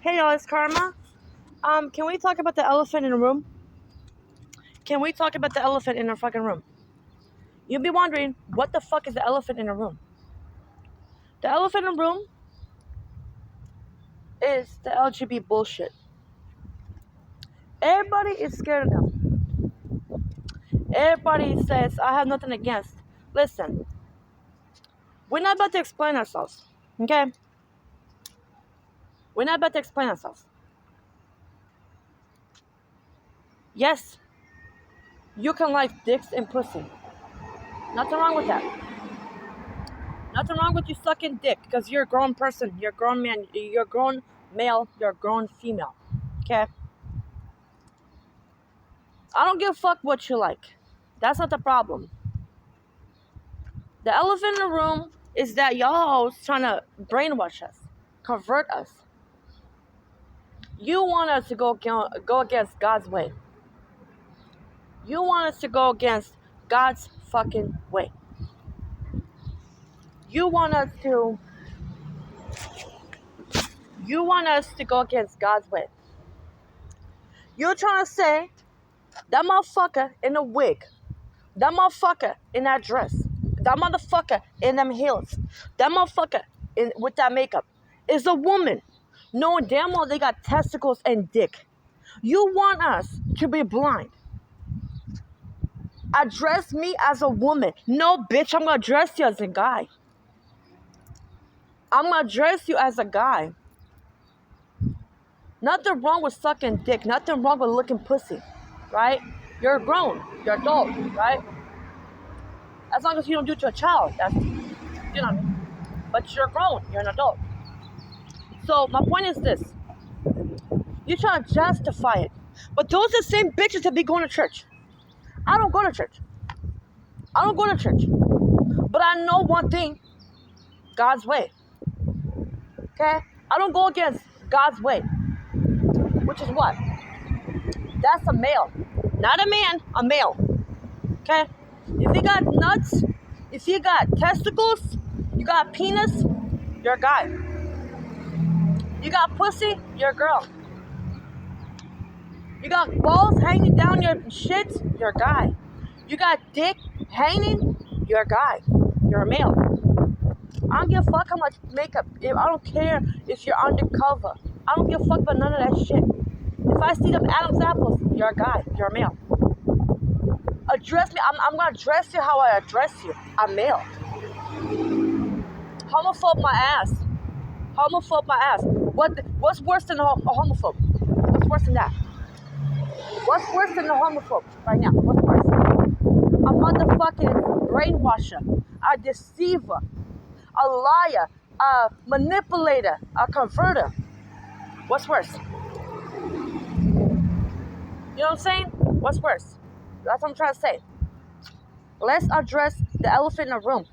Hey y'all, it's Karma. Can we talk about the elephant in the room? Can we talk about the elephant in our fucking room? You'll be wondering, what the fuck is the elephant in the room? The elephant in the room is the LGBT bullshit. Everybody is scared of them. Everybody says, I have nothing against. Listen, we're not about to explain ourselves, okay? We're not about to explain ourselves. Yes, you can like dicks and pussy. Nothing wrong with that. Nothing wrong with you sucking dick because you're a grown person, you're a grown man, you're a grown male, you're a grown female. Okay? I don't give a fuck what you like. That's not the problem. The elephant in the room is that y'all trying to brainwash us, convert us. You want us to go against God's way. You want us to go against God's fucking way. You want us to go against God's way. You're trying to say that motherfucker in a wig, that motherfucker in that dress, that motherfucker in them heels, that motherfucker with that makeup is a woman, knowing damn well they got testicles and dick. You want us to be blind. Address me as a woman. No, bitch, I'm going to address you as a guy. I'm going to address you as a guy. Nothing wrong with sucking dick. Nothing wrong with looking pussy, right? You're grown. You're adult, right? As long as you don't do it to a child. That's, but you're grown. You're an adult. So my point is this. You're trying to justify it. But those are the same bitches that be going to church. I don't go to church. But I know one thing. God's way. Okay? I don't go against God's way. Which is what? That's a male. Not a man, a male. Okay? If you got nuts, if you got testicles, you got penis, you're a guy. You got pussy, you're a girl. You got balls hanging down your shit, you're a guy. You got dick hanging, you're a guy. You're a male. I don't give a fuck how much makeup. I don't care if you're undercover. I don't give a fuck about none of that shit. If I see them Adam's apples, you're a guy. You're a male. Address me. I'm going to address you how I address you. I'm male. Homophobe my ass. What's worse than a homophobe? What's worse than that? What's worse than a homophobe right now? What's worse? A motherfucking brainwasher, a deceiver, a liar, a manipulator, a converter. What's worse? You know what I'm saying? What's worse? That's what I'm trying to say. Let's address the elephant in the room.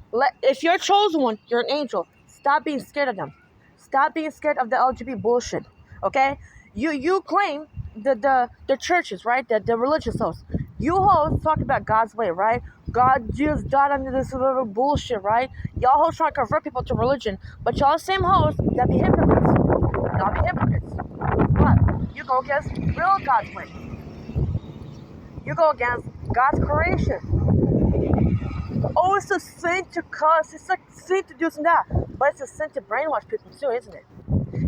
If you're a chosen one, you're an angel. Stop being scared of them. Stop being scared of the LGBT bullshit. Okay? You claim the churches, right? The religious hosts. You hoes talk about God's way, right? God just died under this little bullshit, right? Y'all hoes trying to convert people to religion, but y'all same hoes that be hypocrites. Y'all be hypocrites. What? You go against real God's way. You go against God's creation. Oh, it's a sin to cuss. It's a sin to do some that. But it's a sin to brainwash people too, isn't it?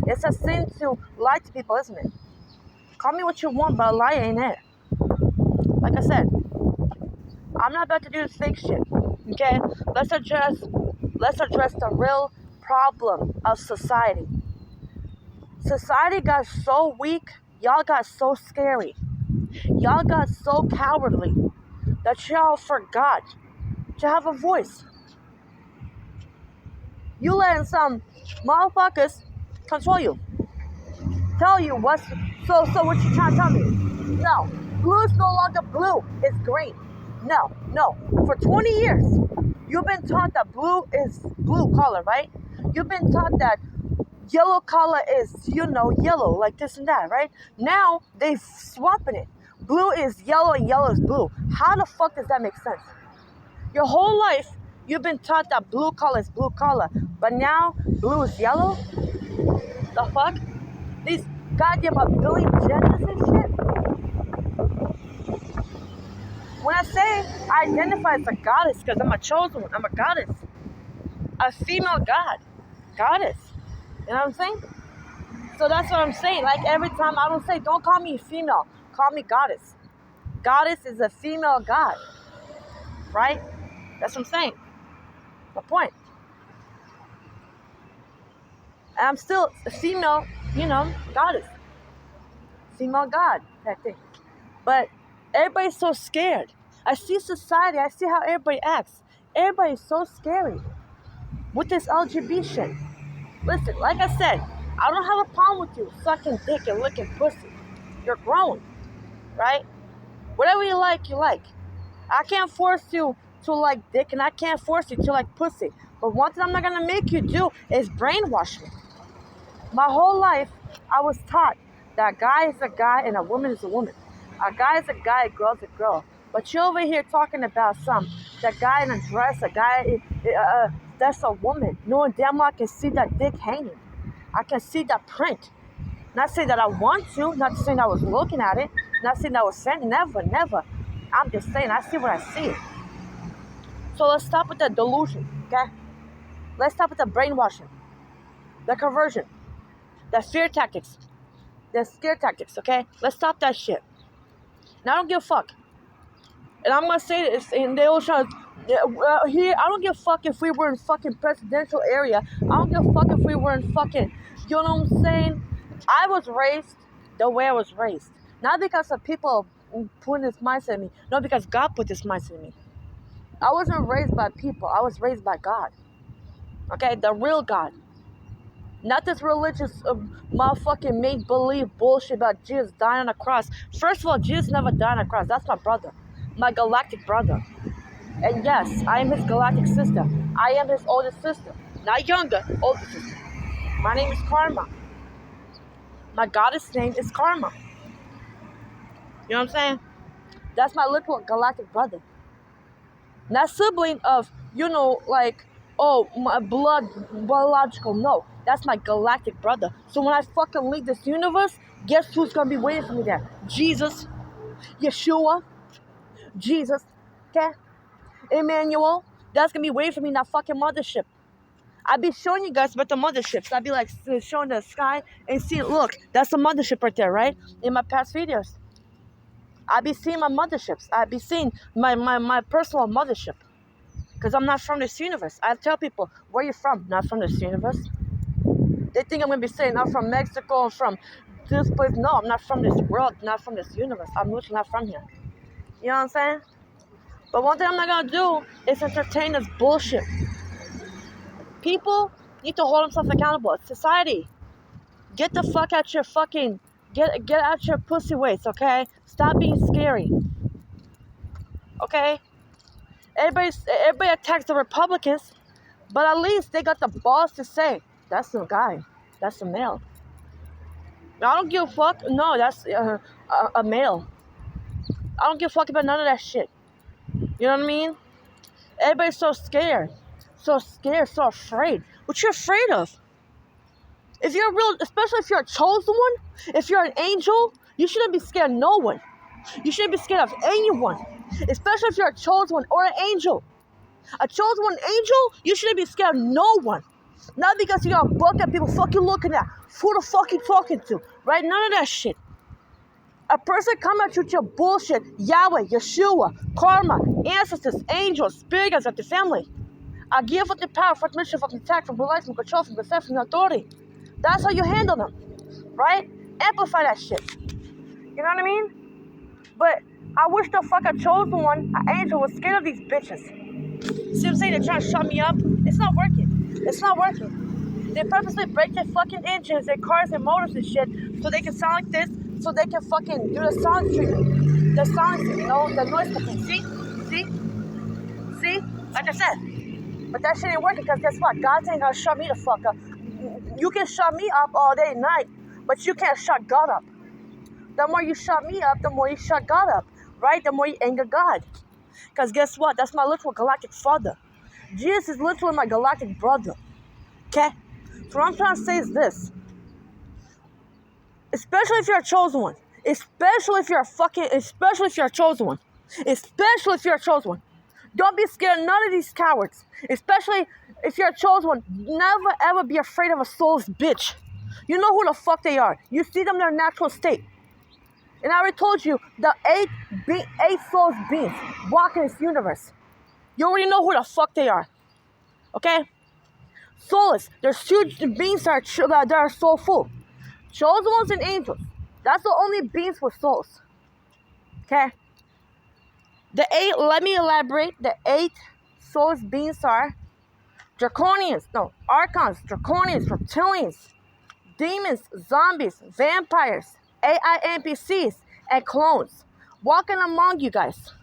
It's a sin to lie to people, isn't it? Call me what you want, but a lie ain't it. Like I said, I'm not about to do this fake shit. Okay? Let's address the real problem of society. Society got so weak. Y'all got so scary. Y'all got so cowardly that y'all forgot to have a voice. You letting some motherfuckers control you. Tell you what's... So what you trying to tell me? No. Blue's no longer blue. It's green. No. For 20 years, you've been taught that blue is blue color, right? You've been taught that yellow color is, yellow, like this and that, right? Now, they swapping it. Blue is yellow and yellow is blue. How the fuck does that make sense? Your whole life, you've been taught that blue color is blue color. But now, blue is yellow? The fuck? goddamn a billion genders and shit. When I say I identify as a goddess, because I'm a chosen one, I'm a goddess. A female god. Goddess. You know what I'm saying? So that's what I'm saying. Like every time I don't say, don't call me female, call me goddess. Goddess is a female god. Right? That's what I'm saying. My point. And I'm still a female, goddess. Female god, that thing. But everybody's so scared. I see society, I see how everybody acts. Everybody's so scary with this LGBT shit. Listen, like I said, I don't have a problem with you sucking dick and licking pussy. You're grown, right? Whatever you like, you like. I can't force you to like dick and I can't force you to like pussy. But one thing I'm not gonna make you do is brainwash me. My whole life, I was taught that a guy is a guy and a woman is a woman. A guy is a guy, a girl is a girl. But you're over here talking about that guy in a dress, that's a woman. Knowing damn well I can see that dick hanging. I can see that print. Not saying that I want to, not saying I was looking at it, not saying I was saying, never. I'm just saying, I see what I see. So let's stop with the delusion, okay? Let's stop with the brainwashing, the conversion, the fear tactics, the scare tactics, okay? Let's stop that shit. And I don't give a fuck. And I'm gonna say this, and they all try here, I don't give a fuck if we were in fucking presidential area. I don't give a fuck if we were in fucking, you know what I'm saying? I was raised the way I was raised. Not because of people putting this mindset in me. No, because God put this mindset in me. I wasn't raised by people. I was raised by God. Okay? The real God. Not this religious motherfucking make-believe bullshit about Jesus dying on a cross. First of all, Jesus never died on a cross. That's my brother. My galactic brother. And yes, I am his galactic sister. I am his oldest sister. Not younger, older sister. My name is Karma. My goddess name is Karma. You know what I'm saying? That's my literal galactic brother. Not sibling of, my biological. No, that's my galactic brother. So when I fucking leave this universe, guess who's gonna be waiting for me there? Jesus, Yeshua, Jesus, okay? Emmanuel, that's gonna be waiting for me in that fucking mothership. I'd be showing you guys about the motherships. I'd be like showing the sky and see, look, that's the mothership right there, right? In my past videos. I'd be seeing my motherships. I'd be seeing my personal mothership. Because I'm not from this universe. I tell people, where you from? Not from this universe. They think I'm going to be saying, I'm from Mexico, I'm from this place. No, I'm not from this world, not from this universe. I'm literally not from here. You know what I'm saying? But one thing I'm not going to do is entertain this bullshit. People need to hold themselves accountable. It's society. Get the fuck out your fucking... Get out your pussy ways, okay? Stop being scary. Okay? Everybody attacks the Republicans, but at least they got the balls to say, that's the guy. That's a male. I don't give a fuck. No, that's a male. I don't give a fuck about none of that shit. You know what I mean? Everybody's so scared. So afraid. What you afraid of? If you're especially if you're a chosen one, if you're an angel, you shouldn't be scared of no one. You shouldn't be scared of anyone. Especially if you're a chosen one or an angel. A chosen one angel, you shouldn't be scared of no one. Not because you got a book that people fucking looking at. Who the fuck you talking to? Right? None of that shit. A person come at you with your bullshit. Yahweh, Yeshua, Karma, ancestors, angels, spirit guides of the family. I give up the power, for mission, from attack, from reliance, from control, from perception, from authority. That's how you handle them. Right? Amplify that shit. You know what I mean? But I wish the fucking chosen one, an angel, was scared of these bitches. See what I'm saying? They're trying to shut me up. It's not working. It's not working. They purposely break their fucking engines, their cars and motors and shit, so they can sound like this, so they can fucking do the sound treatment. The sound, the noise complaint. See? Like I said. But that shit ain't working, because guess what? God ain't gonna shut me the fuck up. You can shut me up all day and night, but you can't shut God up. The more you shut me up, the more you shut God up. Right? The more you anger God. Because guess what? That's my literal galactic father. Jesus is literally my galactic brother. Okay? So what I'm trying to say is this. Especially if you're a chosen one. Especially if you're a chosen one. Especially if you're a chosen one. Don't be scared of none of these cowards. Especially if you're a chosen one. Never ever be afraid of a soulless bitch. You know who the fuck they are. You see them in their natural state. And I already told you, the eight souls beings walking this universe. You already know who the fuck they are. Okay? Soulless. There's two beings that are soulful. Chosen ones and angels. That's the only beings with souls. Okay? Let me elaborate. The 8 soulless beings are archons, draconians, reptilians, demons, zombies, vampires, AI NPCs, and clones. Walking among you guys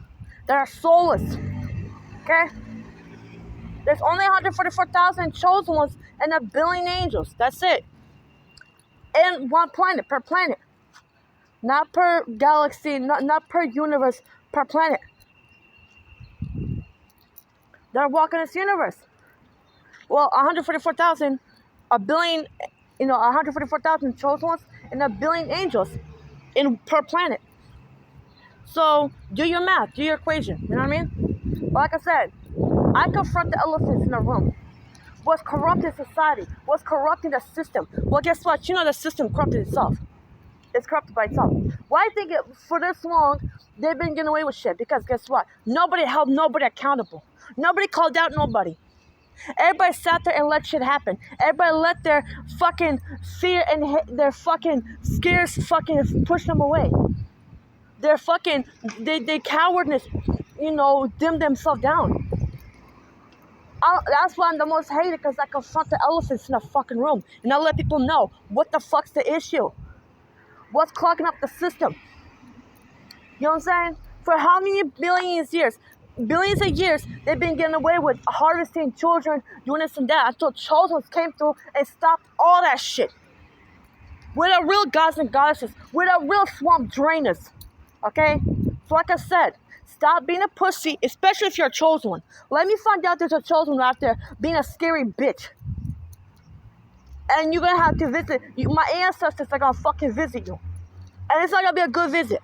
that are soulless. Okay? There's only 144,000 chosen ones and a billion angels. That's it. And one planet, per planet. Not per galaxy, not per universe, per planet. They're walking this universe. Well, 144,000, a billion, 144,000 chosen ones and a billion angels per planet. So, do your math, do your equation, you know what I mean? But like I said, I confront the elephants in the room. What's corrupting society? What's corrupting the system? Well, guess what? You know the system corrupted itself. It's corrupted by itself. Why I think for this long, they've been getting away with shit? Because guess what? Nobody held nobody accountable. Nobody called out nobody. Everybody sat there and let shit happen. Everybody let their fucking fear and their fucking scares fucking push them away. Their fucking, they cowardness, dim themselves down. That's why I'm the most hated, because I confront the elephants in the fucking room. And I let people know what the fuck's the issue. What's clogging up the system? You know what I'm saying? For how many billions of years, they've been getting away with harvesting children, doing this and that, until chosen ones came through and stopped all that shit. We're the real gods and goddesses. We're the real swamp drainers. Okay? So like I said, stop being a pussy, especially if you're a chosen one. Let me find out there's a chosen one out there being a scary bitch. And you're going to have to visit. My ancestors are going to fucking visit you. And it's not going to be a good visit.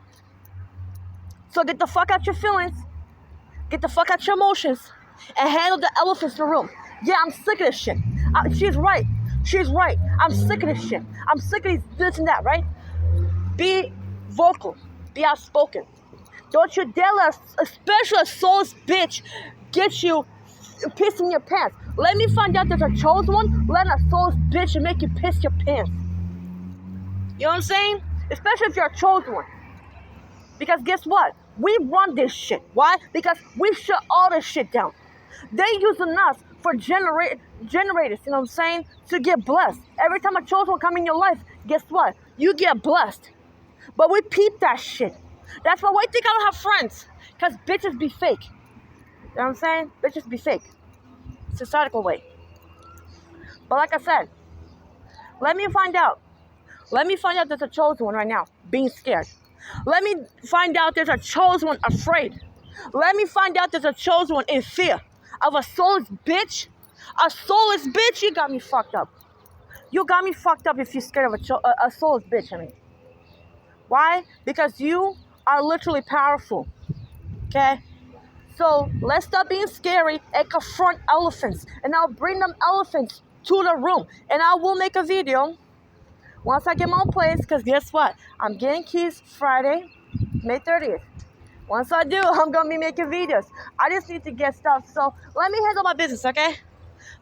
So get the fuck out your feelings. Get the fuck out your emotions. And handle the elephants in the room. Yeah, I'm sick of this shit. She's right. I'm sick of this shit. I'm sick of this and that, right? Be vocal. Be outspoken. Don't you dare let, especially a soulless bitch, get you pissing your pants. Let me find out there's a chosen one. Let a soulless bitch and make you piss your pants. You know what I'm saying? Especially if you're a chosen one. Because guess what? We run this shit. Why? Because we shut all this shit down. They using us for generators, you know what I'm saying? To get blessed. Every time a chosen one come in your life, guess what? You get blessed. But we peep that shit. That's why I think I don't have friends. Because bitches be fake. You know what I'm saying? Bitches be fake. It's a societal way. But like I said, let me find out. Let me find out there's a chosen one right now being scared. Let me find out there's a chosen one afraid. Let me find out there's a chosen one in fear of a soulless bitch. A soulless bitch, you got me fucked up. You got me fucked up if you're scared of a soulless bitch, I mean. Why? Because you are literally powerful. Okay? So let's stop being scary and confront elephants. And I'll bring them elephants to the room. And I will make a video once I get my own place. Because guess what? I'm getting keys Friday, May 30th. Once I do, I'm going to be making videos. I just need to get stuff. So let me handle my business, okay?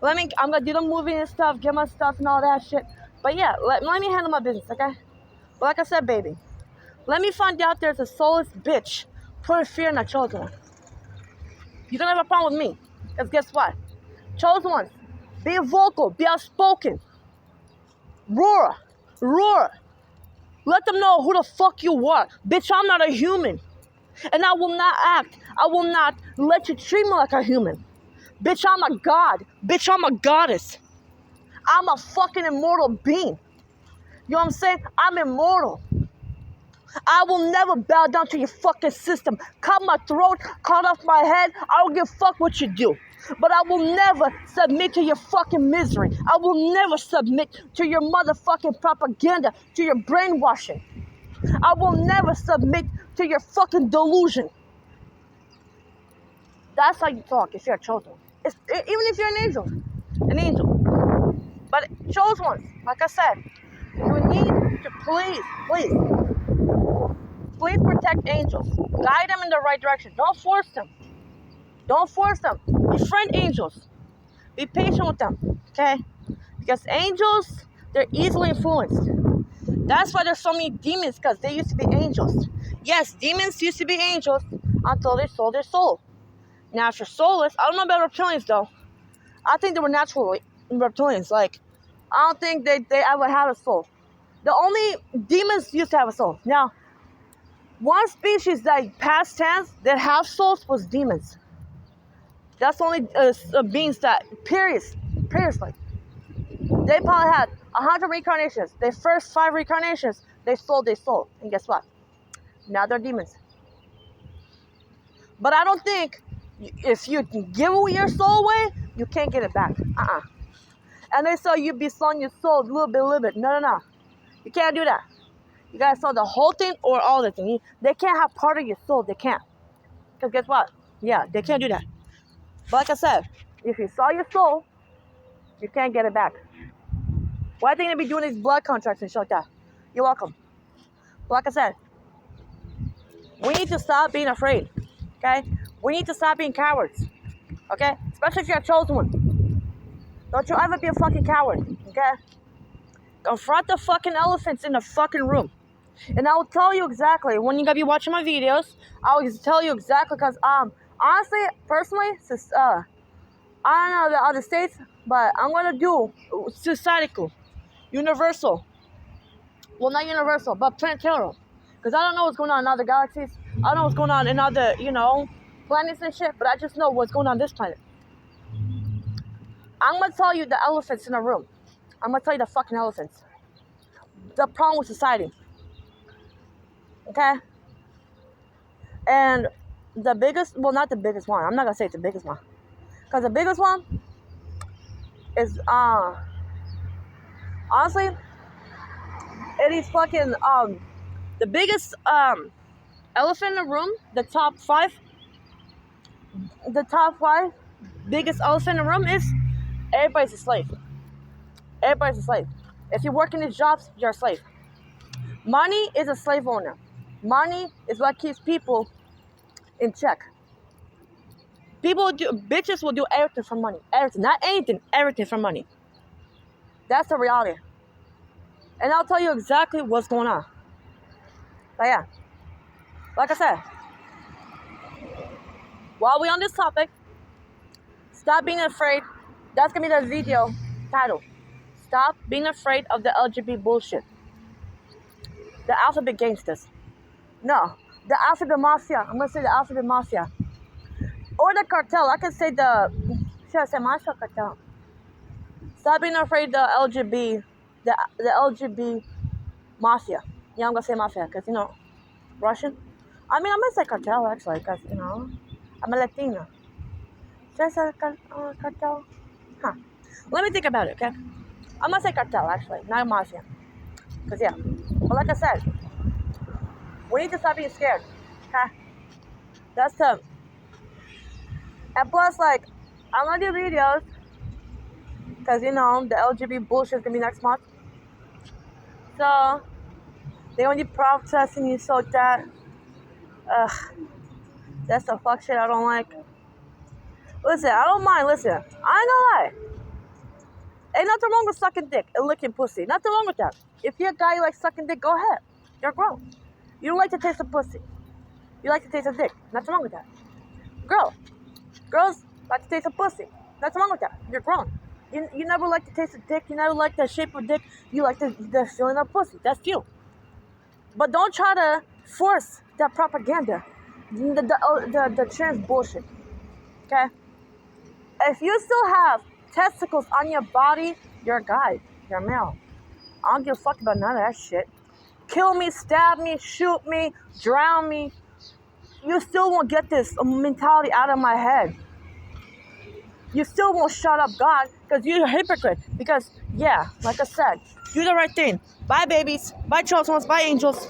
I'm going to do the moving and stuff, get my stuff and all that shit. But yeah, let me handle my business, okay? But like I said, baby, let me find out there's a soulless bitch putting fear in a chosen one. You're going to have a problem with me. Because guess what? Chosen ones, be vocal, be outspoken. Roar. Let them know who the fuck you are. Bitch, I'm not a human. And I will not act. I will not let you treat me like a human. Bitch, I'm a god. Bitch, I'm a goddess. I'm a fucking immortal being. You know what I'm saying? I'm immortal. I will never bow down to your fucking system. Cut my throat, cut off my head. I don't give a fuck what you do. But I will never submit to your fucking misery. I will never submit to your motherfucking propaganda, to your brainwashing. I will never submit to your fucking delusion. That's how you talk if you're a chosen one. Even if you're an angel. An angel. But chosen ones, like I said, you need to please protect angels. Guide them in the right direction. Don't force them. Don't force them. Befriend angels. Be patient with them, okay? Because angels, they're easily influenced. That's why there's so many demons, because they used to be angels. Yes, demons used to be angels until they sold their soul. Now, if you're soulless, I don't know about reptilians, though. I think they were natural reptilians. Like, I don't think they ever had a soul. The only demons used to have a soul. Now, one species that past tense that have souls was demons. That's only beings that, seriously. They probably had 100 reincarnations. Their first 5 reincarnations, they sold their soul. And guess what? Now they're demons. But I don't think if you give your soul away, you can't get it back. And they say you be selling your soul a little bit. No. You can't do that. You gotta sell the whole thing or all the thing. They can't have part of your soul. They can't. Because guess what? Yeah, they can't do that. But like I said, if you sell your soul, you can't get it back. Why think they be doing these blood contracts and shit like that? You're welcome. But like I said, we need to stop being afraid. Okay? We need to stop being cowards. Okay? Especially if you're a chosen one. Don't you ever be a fucking coward. Okay? Confront the fucking elephants in the fucking room. And I will tell you exactly when you're gonna be watching my videos. I will tell you exactly because honestly, personally, I don't know the other states, but I'm gonna do societal, universal. Well, not universal, but planetarial. Because I don't know what's going on in other galaxies. I don't know what's going on in other, planets and shit. But I just know what's going on this planet. I'm gonna tell you the elephants in the room. I'm gonna tell you the fucking elephants. The problem with society. Okay? And the biggest, well, not the biggest one. I'm not gonna say it's the biggest one. Because the biggest one is, honestly, it is fucking, the biggest, elephant in the room, the top 5 biggest elephant in the room is everybody's a slave. Everybody's a slave. If you work in these jobs, you're a slave. Money is a slave owner. Money is what keeps people in check. Bitches will do everything for money. Everything. Not anything, everything for money. That's the reality. And I'll tell you exactly what's going on. But yeah. Like I said, while we're on this topic, stop being afraid. That's going to be the video title. Stop being afraid of the LGBT bullshit. The alphabet gangsters. No. The alphabet mafia. I'm going to say the alphabet mafia. Or the cartel. I can say should I say mafia cartel? Stop being afraid of the LGBT mafia. Yeah, I'm going to say mafia because, Russian. I mean, I'm going to say cartel actually because, I'm a Latina. Should I say cartel? Huh. Let me think about it, okay? I'm going to say cartel actually, not mafia. Because, yeah. But like I said, we need to stop being scared, okay? That's the... And plus, like, I'm going to do videos because, the LGBT bullshit is going to be next month. So, they only protesting and so that. Ugh. That's the fuck shit I don't like. Listen, I don't mind. Listen, I ain't gonna lie. Ain't nothing wrong with sucking dick and licking pussy. Nothing wrong with that. If you're a guy you like sucking dick, go ahead. You're grown. You don't like the taste of pussy. You like the taste of dick. Nothing wrong with that. Girls like the taste of pussy. Nothing wrong with that. You're grown. You never like the taste of dick. You never like the shape of dick. You like the feeling of pussy. That's you. But don't try to force that propaganda. The trans bullshit. Okay? If you still have testicles on your body, you're a guy. You're a male. I don't give a fuck about none of that shit. Kill me, stab me, shoot me, drown me. You still won't get this mentality out of my head. you still won't shut up God because you're a hypocrite. Because, yeah, like I said, do the right thing. Bye, babies. Bye, chosen ones. Bye, angels.